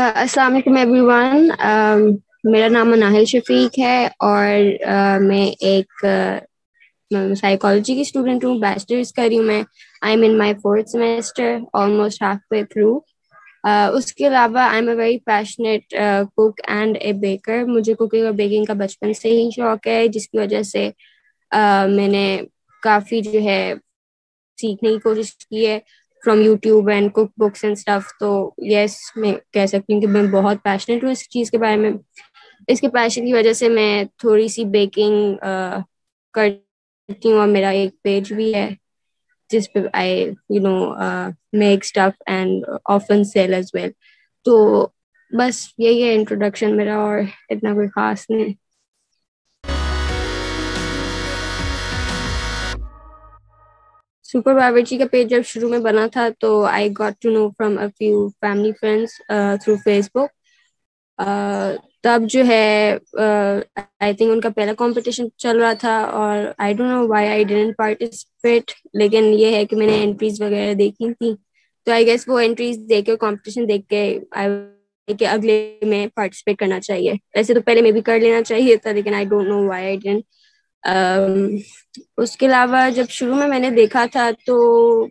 अस्सलाम वालेकुम एवरीवन। मेरा नाम नाहिल शफीक है और मैं एक साइकोलॉजी की स्टूडेंट हूँ। बैचलर्स कर रही हूँ मैं। I am in my fourth semester, almost half way through. उसके अलावा I am a very passionate cook and A baker. मुझे कुकिंग और बेकिंग का बचपन से ही शौक है, जिसकी वजह से मैंने काफ़ी जो है सीखने की कोशिश की है from YouTube and cook books and stuff. तो यस, मैं कह सकती हूँ कि मैं बहुत पैशनेट हूँ इस चीज़ के बारे में। इसके पैशन की वजह से मैं थोड़ी सी बेकिंग करती हूँ और मेरा एक पेज भी है जिस पे I make stuff and often sell as well. तो बस यही है इंट्रोडक्शन मेरा, और इतना कोई खास नहीं। सुपर बावर्ची का पेज जब शुरू में बना था तो I got to know from a few family friends through Facebook. तब जो है आई थिंक उनका पहला कंपटीशन चल रहा था और I don't know why I didn't participate, लेकिन ये है कि मैंने एंट्रीज वगैरह देखी थी, तो आई गेस वो एंट्रीज देख के, कंपटीशन देख के आई कि अगले में पार्टिसिपेट करना चाहिए। वैसे तो पहले में भी कर लेना चाहिए था, लेकिन I don't know why I didn't. उसके अलावा जब शुरू में मैंने देखा था तो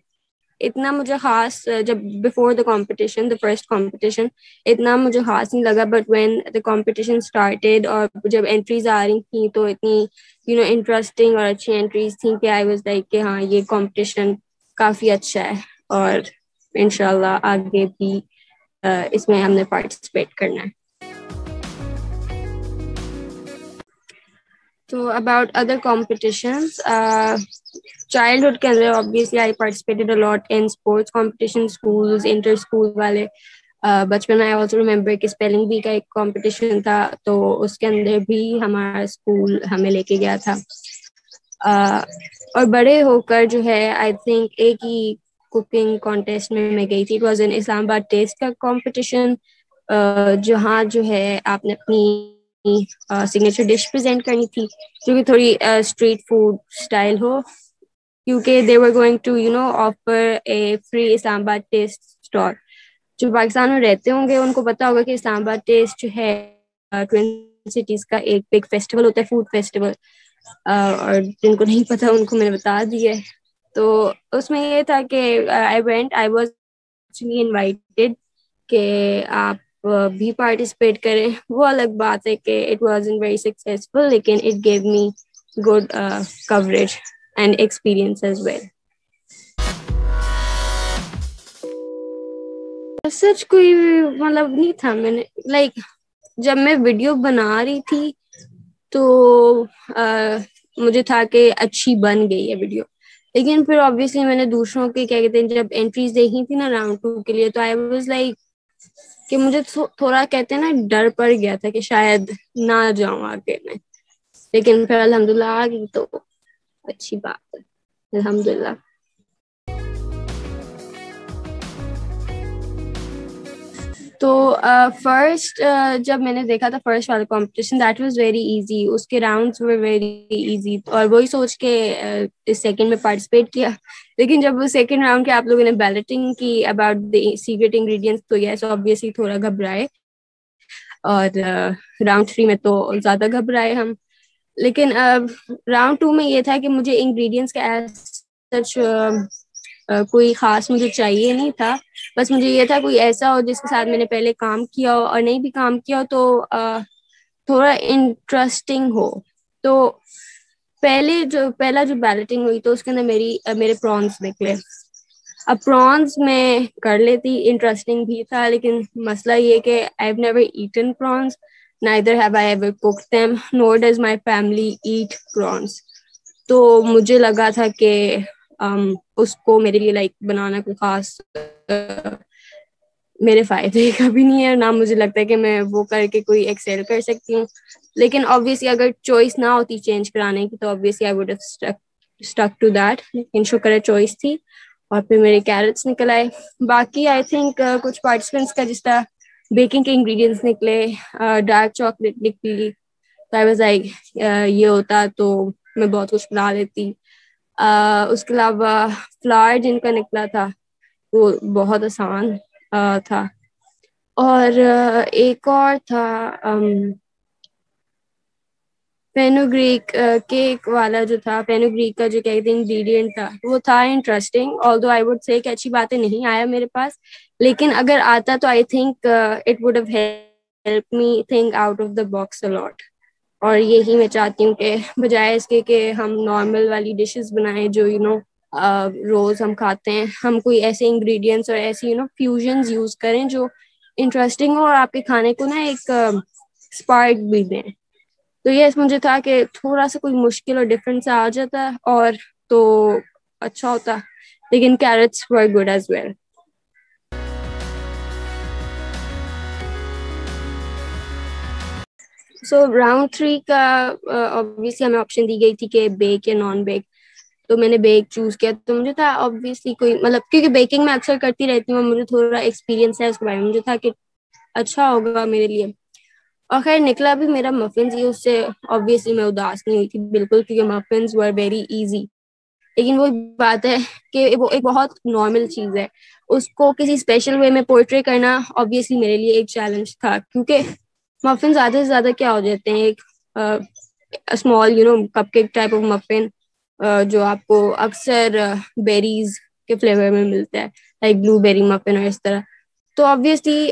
इतना मुझे खास, जब before the competition, the first competition, इतना मुझे खास नहीं लगा। But when the competition started और जब एंट्रीज आ रही थी तो इतनी इंटरेस्टिंग और अच्छी एंट्रीज थी कि आई वाज लाइक कि हाँ, ये कंपटीशन काफ़ी अच्छा है और इंशाल्लाह आगे भी इसमें हमने पार्टिसिपेट करना है। तो अबाउट अदर कॉम्पिटिशन्स, चाइल्डहुड के अंदर obviously I participated a lot in sports competition, schools, inter school वाले। बचपन में आई ऑल्सो रिमेम्बर कि स्पेलिंग बी का एक कंपटीशन था, तो उसके अंदर भी हमारा स्कूल हमें लेके गया था। और बड़े होकर जो है आई थिंक एक ही कुकिंग कॉन्टेस्ट में मैं गई थी। It was in Islamabad test का कंपटीशन, जहाँ जो है आपने अपनी सिग्नेचर डिश प्रेजेंट करनी थी जो कि थोड़ी स्ट्रीट फूड स्टाइल हो, क्योंकि they were going to offer a free Islamabad taste stall. जो पाकिस्तान में रहते होंगे उनको पता होगा कि इस्लामाबाद टेस्ट जो है ट्विन सिटीज का एक बिग फेस्टिवल होता है, फूड फेस्टिवल। और जिनको नहीं पता उनको मैंने बता दिया है। तो उसमें ये था कि आई वाज एक्चुअली इनवाइटेड कि आप भी पार्टिसिपेट करें। वो अलग बात है कि इट वाजंट वेरी सक्सेसफुल, लेकिन it gave me good coverage and experience as well. सच कोई मतलब नहीं था। मैंने जब मैं वीडियो बना रही थी तो मुझे था कि अच्छी बन गई है वीडियो, लेकिन फिर ऑब्वियसली मैंने दूसरों के क्या कहते हैं जब एंट्रीज देखी थी ना राउंड टू के लिए, तो आई वाज लाइक कि मुझे थोड़ा कहते हैं ना डर पड़ गया था कि शायद ना जाऊं आगे में। लेकिन फिर अल्हम्दुलिल्लाह आ गई, तो अच्छी बात है, अल्हम्दुलिल्लाह। तो फर्स्ट जब मैंने देखा था फर्स्ट वाला competition, that was very easy. उसके राउंड्स वर वेरी इजी और वही सोच के इस सेकंड में पार्टिसिपेट किया। लेकिन जब वो सेकंड राउंड के आप लोगों ने बैलेटिंग की अबाउट द सीक्रेट इंग्रेडिएंट्स, तो यस ऑब्वियसली थोड़ा घबराए, और राउंड थ्री में तो ज्यादा घबराए हम। लेकिन राउंड टू में ये था कि मुझे इंग्रेडिएंट्स का सच कोई खास मुझे चाहिए नहीं था। बस मुझे ये था कोई ऐसा हो जिसके साथ मैंने पहले काम किया हो, और नहीं भी काम किया हो तो थोड़ा इंटरेस्टिंग हो। तो पहला जो बैलेटिंग हुई तो उसके अंदर मेरे प्रॉन्स निकले। अब प्रॉन्स में कर लेती, इंटरेस्टिंग भी था, लेकिन मसला ये कि I have never eaten prawns, neither have I ever cooked them, nor does my family eat prawns। तो मुझे लगा था कि उसको मेरे लिए बनाना कोई खास मेरे फायदे का भी नहीं है, ना मुझे लगता है कि मैं वो करके कोई एक्सेल कर सकती हूँ। लेकिन ऑब्वियसली अगर चॉइस ना होती चेंज कराने की तो obviously I would have stuck to that, लेकिन शुक्र है चॉइस थी और फिर मेरे कैरेट्स निकल आए। बाकी आई थिंक कुछ पार्टिसिपेंट्स का जिस तरह बेकिंग के इंग्रेडिएंट्स निकले, डार्क चॉकलेट निकली, तो आई वाज लाइक ये होता तो मैं बहुत कुछ बना लेती। उसके अलावा फ्लावर जिनका निकला था वो बहुत आसान था। और एक और था फेनुग्रीक केक वाला जो था, फेनुग्रीक का जो कहते हैं इंग्रेडिएंट था, वो था interesting, although I would say कि अच्छी बातें नहीं आया मेरे पास, लेकिन अगर आता तो I think it would have help me think out of the box a lot. और यही मैं चाहती हूँ कि बजाय इसके कि हम नॉर्मल वाली डिशेस बनाएं जो रोज हम खाते हैं, हम कोई ऐसे इंग्रेडिएंट्स और ऐसे फ्यूजन्स यूज करें जो इंटरेस्टिंग हो और आपके खाने को ना एक स्पार्क भी दें। तो ये मुझे था कि थोड़ा सा कोई मुश्किल और डिफरेंट सा आ जाता और तो अच्छा होता, लेकिन carrots were good as well. So round three का ऑब्वियसली हमें ऑप्शन दी गई थी कि बेक या नॉन बेक, तो मैंने बेक चूज किया। तो मुझे था ऑब्वियसली कोई मतलब, क्योंकि बेकिंग मैं अक्सर करती रहती हूँ, मुझे थोड़ा एक्सपीरियंस है उसके बारे में, मुझे था कि अच्छा होगा मेरे लिए। और खैर निकला भी मेरा मफिन्स ही, उससे ऑब्वियसली मैं उदास नहीं हुई थी बिल्कुल, क्योंकि मफिन्स वर वेरी इजी। लेकिन वो बात है कि वो एक बहुत नॉर्मल चीज है, उसको किसी स्पेशल वे में पोर्ट्रे करना ऑब्वियसली मेरे लिए एक चैलेंज था, क्योंकि मफिन ज्यादा से ज्यादा क्या हो जाते हैं, एक small cupcake type of muffin जो आपको अक्सर बेरीज के फ्लेवर में मिलता है, लाइक ब्लूबेरी मफिन और इस तरह। तो ऑब्वियसली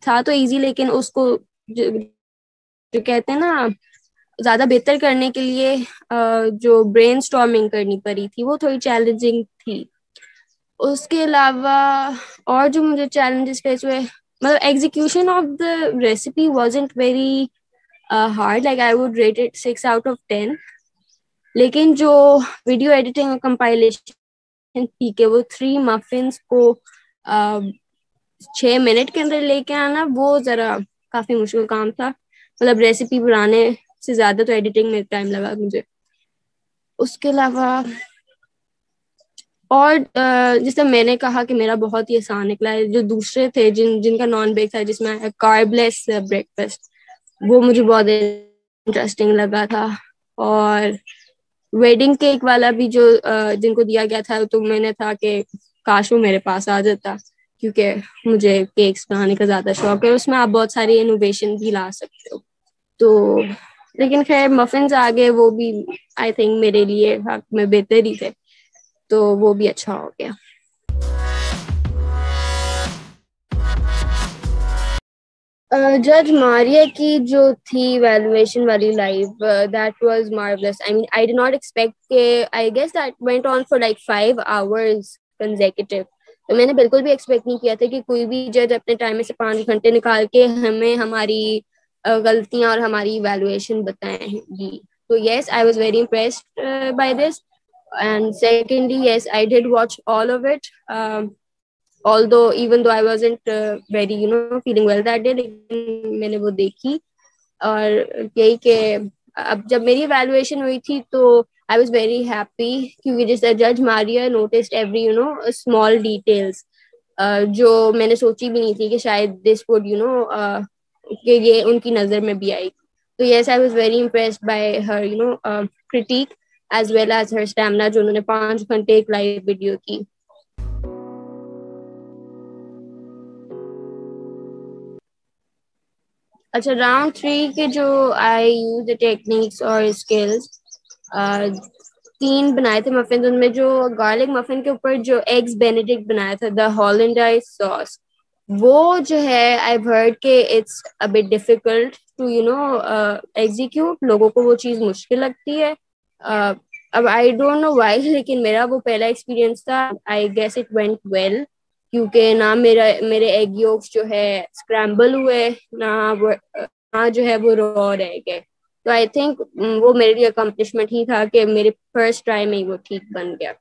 था तो इजी, लेकिन उसको जो कहते हैं ना ज्यादा बेहतर करने के लिए जो ब्रेनस्टॉर्मिंग करनी पड़ी थी वो थोड़ी चैलेंजिंग थी। उसके अलावा और जो मुझे चैलेंजेस फेस हुए, मतलब execution of the recipe wasn't very hard, like I would rate it 6 out of 10। लेकिन जो वीडियो एडिटिंग और कंपाइलेशन थी कि वो 3 मफिन्स को 6 मिनट के अंदर लेके आना, वो जरा काफी मुश्किल काम था। मतलब रेसिपी बनाने से ज्यादा तो एडिटिंग में टाइम लगा मुझे। उसके अलावा और जैसे मैंने कहा कि मेरा बहुत ही आसान निकला है, जो दूसरे थे जिनका नॉन वेज था, जिसमें कार्बलेस ब्रेकफास्ट, वो मुझे बहुत इंटरेस्टिंग लगा था। और वेडिंग केक वाला भी जो जिनको दिया गया था, तो मैंने था कि काश वो मेरे पास आ जाता, क्योंकि मुझे केक्स बनाने का ज्यादा शौक है, उसमें आप बहुत सारी इनोवेशन भी ला सकते हो। तो लेकिन खैर मफिन्स आ गए, वो भी आई थिंक मेरे लिए हक में बेहतर ही थे, तो वो भी अच्छा हो गया। जज मारिया की जो थी वैल्यूएशन वाली live, that was marvellous. I mean I did not expect के, I guess that went on for like 5 hours consecutive. तो मैंने बिल्कुल भी एक्सपेक्ट नहीं किया था कि कोई भी जज अपने टाइम में से 5 घंटे निकाल के हमें हमारी गलतियां और हमारी वैल्यूएशन बताएंगी। तो yes, I was very impressed by this. And secondly, yes, I did watch all of it. Although even though I wasn't very feeling well that day, लेकिन मैंने वो देखी। और यही कि अब जब मेरी evaluation हुई थी तो I was very happy, क्योंकि जैसे जज Maria noticed every small details जो मैंने सोची भी नहीं थी कि शायद this would कि ये उनकी नजर में भी आई। तो yes, I was very impressed by her critique as well as her stamina, जो उन्होंने 5 घंटे एक लाइव वीडियो की। अच्छा, राउंड थ्री के जो आई यूज द टेक्निक्स और स्किल्स, 3 बनाए थे मफिन, उनमें जो गार्लिक मफिन के ऊपर जो एग्स बेनेडिक्ट बनाया था, द हॉलैंडाइज सॉस, वो जो है आई हर्ड के it's a bit difficult to execute, लोगों को वो चीज मुश्किल लगती है। अब आई डोंट नो व्हाई, लेकिन मेरा वो पहला एक्सपीरियंस था, I guess it went well, क्योंकि ना मेरे एग योक्स जो है स्क्रैम्बल हुए, ना जो है वो रॉ रह गए। तो आई थिंक वो मेरे लिए अकम्पलिशमेंट ही था कि मेरे फर्स्ट ट्राई में ही वो ठीक बन गया।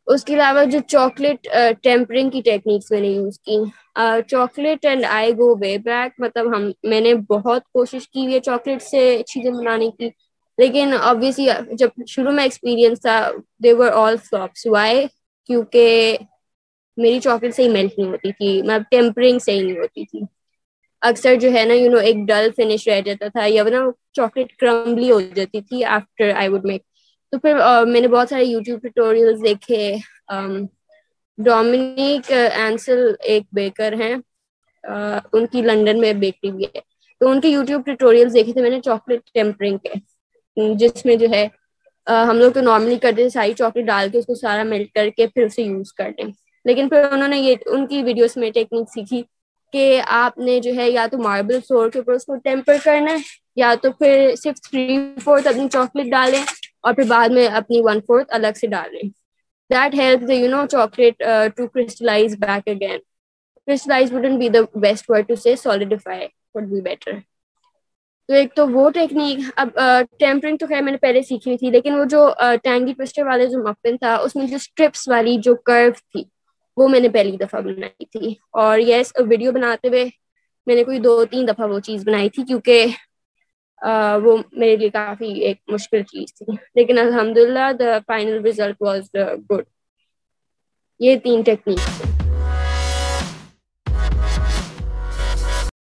उसके अलावा जो चॉकलेट टेम्परिंग की टेक्निक्स मैंने यूज की, chocolate and I go way back, मतलब मैंने बहुत कोशिश की है चॉकलेट से चीजें बनाने की, लेकिन ऑब्वियसली जब शुरू में एक्सपीरियंस था, दे वर ऑल फ्लॉप्स। व्हाई? क्योंकि मेरी चॉकलेट सही मेल्ट नहीं होती थी, मतलब टेम्परिंग सही नहीं होती थी, अक्सर जो है ना एक डल फिनिश रह जाता था, या ना चॉकलेट क्रम्बली हो जाती थी आफ्टर आई वुड मेक। तो फिर मैंने बहुत सारे यूट्यूब ट्यूटोरियल्स देखे। डोमिनिक एंसल एक बेकर हैं, उनकी लंदन में बेकरी भी है, तो उनके यूट्यूब ट्यूटोरियल्स देखे थे मैंने चॉकलेट टेम्परिंग के, जिसमें जो है हम लोग तो नॉर्मली करते थे सारी चॉकलेट डाल के उसको सारा मेल्ट करके फिर उसे यूज करते हैं, लेकिन फिर उन्होंने ये उनकी वीडियोस में टेक्निक सीखी कि आपने जो है या तो मार्बल फ्लोर के ऊपर उसको टेम्पर करना है, या तो फिर सिर्फ 3/4 अपनी चॉकलेट डालें और फिर बाद में अपनी 1/4 अलग से डालें. That helps the chocolate to crystallize back again. Crystallize wouldn't be the best word to say. Solidify would be better. तो एक तो वो टेक्निक. अब टेम्परिंग तो खैर मैंने पहले सीखी हुई थी, लेकिन वो जो टैंगी ट्विस्टर वाले जो मफिन था उसमें जो स्ट्रिप्स वाली जो कर्व थी वो मैंने पहली दफा बनाई थी. और यस, वीडियो बनाते हुए मैंने कोई 2-3 दफा वो चीज बनाई थी, क्योंकि वो मेरे लिए काफी एक मुश्किल चीज थी, लेकिन अल्हम्दुलिल्लाह the final result was good. ये 3 technique.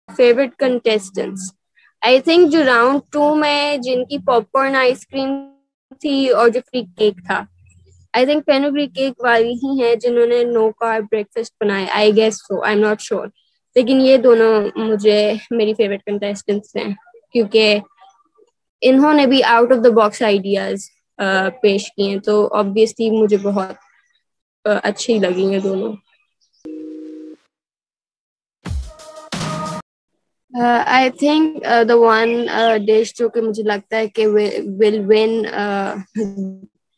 Favourite contestants, I think जो राउंड 2 में जिनकी पॉपकॉर्न आइसक्रीम थी और जो फ्री केक था, आई थिंक पेनुग्री केक वाली ही है जिन्होंने नो कार्ब ब्रेकफास्ट बनाया. I guess so, I am not sure, लेकिन ये दोनों मुझे मेरी फेवरेट कंटेस्टेंट्स हैं, क्योंकि इन्होंने भी out of the box ideas पेश किए, तो ऑब्वियसली मुझे बहुत अच्छी लगी ये दोनों. I think the one dish जो कि मुझे लगता है कि will win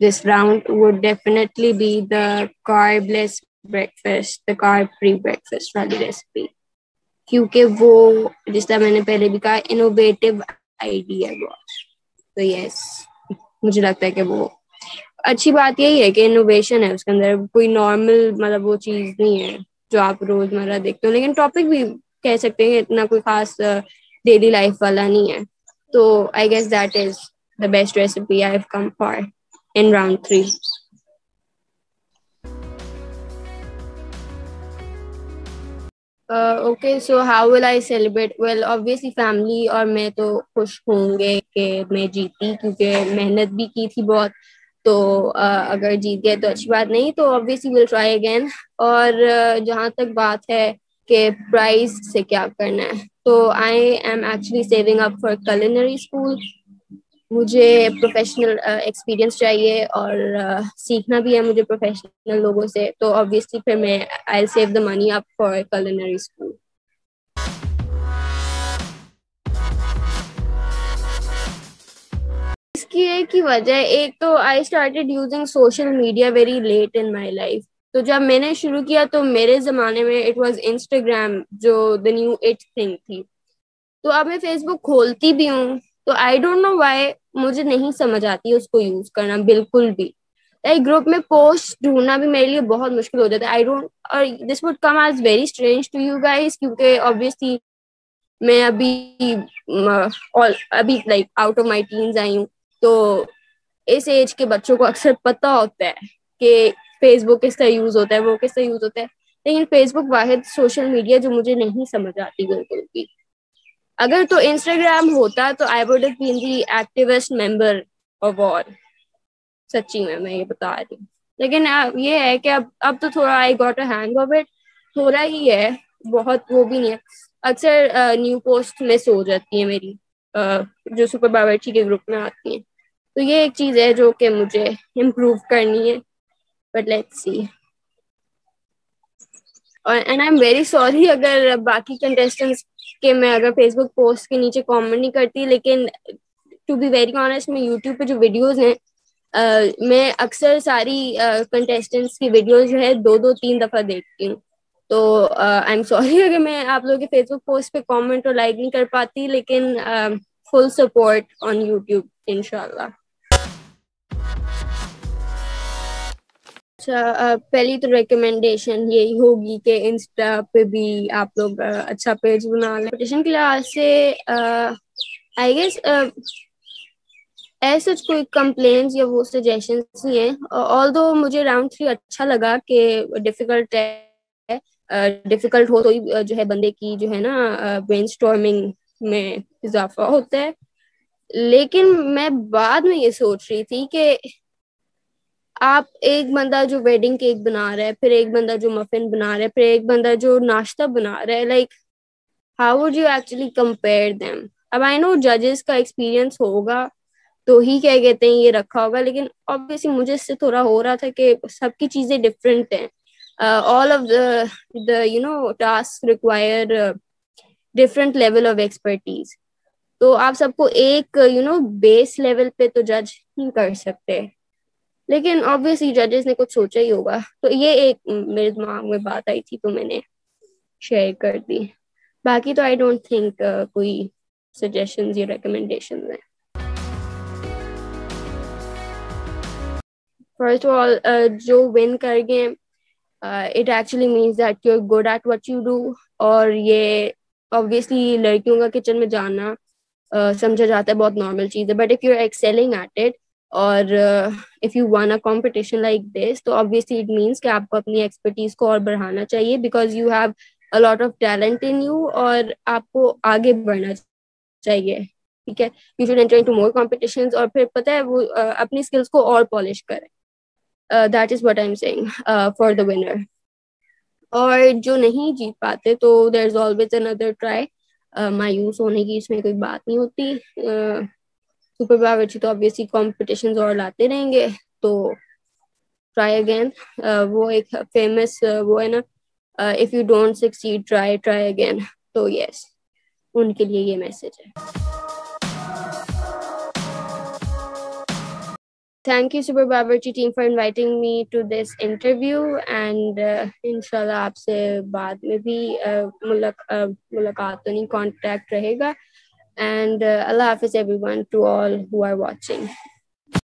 this round would definitely be the carbless breakfast, the carb free breakfast वाली रेसिपी, क्योंकि वो जिस तरह मैंने पहले भी कहा इनोवेटिव आइडिया है बहुत. तो यस, मुझे लगता है कि वो अच्छी बात यही है कि इनोवेशन है उसके अंदर, कोई नॉर्मल मतलब वो चीज नहीं है जो आप रोजमर्रा देखते हो, लेकिन टॉपिक भी कह सकते हैं इतना कोई खास डेली लाइफ वाला नहीं है. तो I guess that is the best recipe I have come for in round 3. Okay, so how will I celebrate? Well, obviously family और मैं तो खुश होंगे कि मैं जीती, क्योंकि मेहनत भी की थी बहुत. तो अगर जीत गए तो अच्छी बात, नहीं तो ऑब्वियसली विल ट्राई अगेन. और जहाँ तक बात है कि प्राइज से क्या करना है, तो I am actually saving up for culinary school. मुझे प्रोफेशनल एक्सपीरियंस चाहिए और सीखना भी है मुझे प्रोफेशनल लोगों से, तो ऑब्वियसली फिर मैं I save the money up for culinary school. इसकी एक ही वजह, एक तो I started using social media very late in my life. तो जब मैंने शुरू किया तो मेरे जमाने में इट वाज इंस्टाग्राम जो द न्यू इट थिंग थी. तो अब मैं फेसबुक खोलती भी हूँ तो आई डोंट नो व्हाई मुझे नहीं समझ आती उसको यूज करना बिल्कुल भी. लाइक ग्रुप में पोस्ट ढूंढना भी मेरे लिए बहुत मुश्किल हो जाता है. आई डोंट, और this would come as very strange to you guys, क्योंकि ऑब्वियसली मैं अभी like out of my teens I हूँ, तो इस एज के बच्चों को अक्सर पता होता है कि फेसबुक किस तरह यूज होता है, वो किस तरह यूज होता है. लेकिन फेसबुक वाहिद सोशल मीडिया जो मुझे नहीं समझ आती बिल्कुल भी. अगर तो इंस्टाग्राम होता तो I would have been the activest member of all. सच्ची में मैं ये बता रही हूँ. लेकिन ये है कि अब तो थोड़ा I got a hang of it. थोड़ा ही है, बहुत वो भी नहीं है. अक्सर न्यू पोस्ट मिस हो जाती है मेरी, जो सुपर बावर्ची के ग्रुप में आती है. तो ये एक चीज है जो कि मुझे इम्प्रूव करनी है, बट लेट्स सी. और and I am very sorry अगर बाकी कंटेस्टेंट्स के मैं अगर फेसबुक पोस्ट के नीचे कमेंट नहीं करती, लेकिन टू बी वेरी ऑनेस्ट मैं यूट्यूब पे जो वीडियोस हैं मैं अक्सर सारी कंटेस्टेंट्स की वीडियोस जो है 2-2-3 दफा देखती हूँ. तो आई एम सॉरी अगर मैं आप लोगों के फेसबुक पोस्ट पे कमेंट और लाइक नहीं कर पाती, लेकिन फुल सपोर्ट ऑन यूट्यूब इंशाल्लाह. अच्छा, पहली तो रिकमेंडेशन यही होगी कि इंस्टा पे भी आप लोग अच्छा पेज बना लें. कंपटीशन क्लास से आई गेस ऐसा कोई कंप्लेंट्स या वो सजेशंस नहीं है. ऑल्दो मुझे राउंड 3 अच्छा लगा कि डिफिकल्ट है. डिफिकल्ट हो तो ही जो है बंदे की जो है ना ब्रेनस्टॉर्मिंग में इजाफा होता है. लेकिन मैं बाद में ये सोच रही थी कि आप एक बंदा जो वेडिंग केक बना रहा है, फिर एक बंदा जो मफिन बना रहा है, फिर एक बंदा जो नाश्ता बना रहा है, like how would you actually compare them? अब I know judges का experience होगा तो ही क्या कहते हैं ये रखा होगा, लेकिन obviously मुझे इससे थोड़ा हो रहा था कि सबकी चीजें different हैं. All of the tasks require different level of expertise. तो आप सबको एक बेस लेवल पे तो जज नहीं कर सकते, लेकिन ऑब्वियसली जजेस ने कुछ सोचा ही होगा. तो ये एक मेरे दिमाग में बात आई थी तो मैंने शेयर कर दी. बाकी तो आई डोंट थिंक कोई सजेशंस या रिकमेंडेशंस हैं. फर्स्ट ऑफ ऑल जो विन कर गए, it actually means that you are good at what you do. और ये ऑब्वियसली लड़कियों का किचन में जाना समझा जाता है बहुत नॉर्मल चीज़ है, but if you are excelling at it और if you won a competition like this, तो ऑब्वियसली इट मीन्स कि आपको अपनी एक्सपर्टीज को और बढ़ाना चाहिए, because you have a lot of talent in you और आपको आगे बढ़ना चाहिए. ठीक है, you should enter into more competitions और फिर पता है वो अपनी स्किल्स को और पॉलिश करें. That is what I am saying for the winner. और जो नहीं जीत पाते तो there is always another try. मायूस होने की इसमें कोई बात नहीं होती. सुपर बावर्ची तो ऑब्वियसली कॉम्पिटिशंस और लाते रहेंगे, तो ट्राई अगेन. वो एक फेमस वो है ना, if you don't succeed try try again. तो यस, उनके लिए ये मैसेज है. Thank you Super Bawarchi team for inviting me to this interview, and इंशाल्लाह आपसे बाद में भी मुलाकात तो नहीं, contact रहेगा. And Allah Hafiz everyone to all who are watching.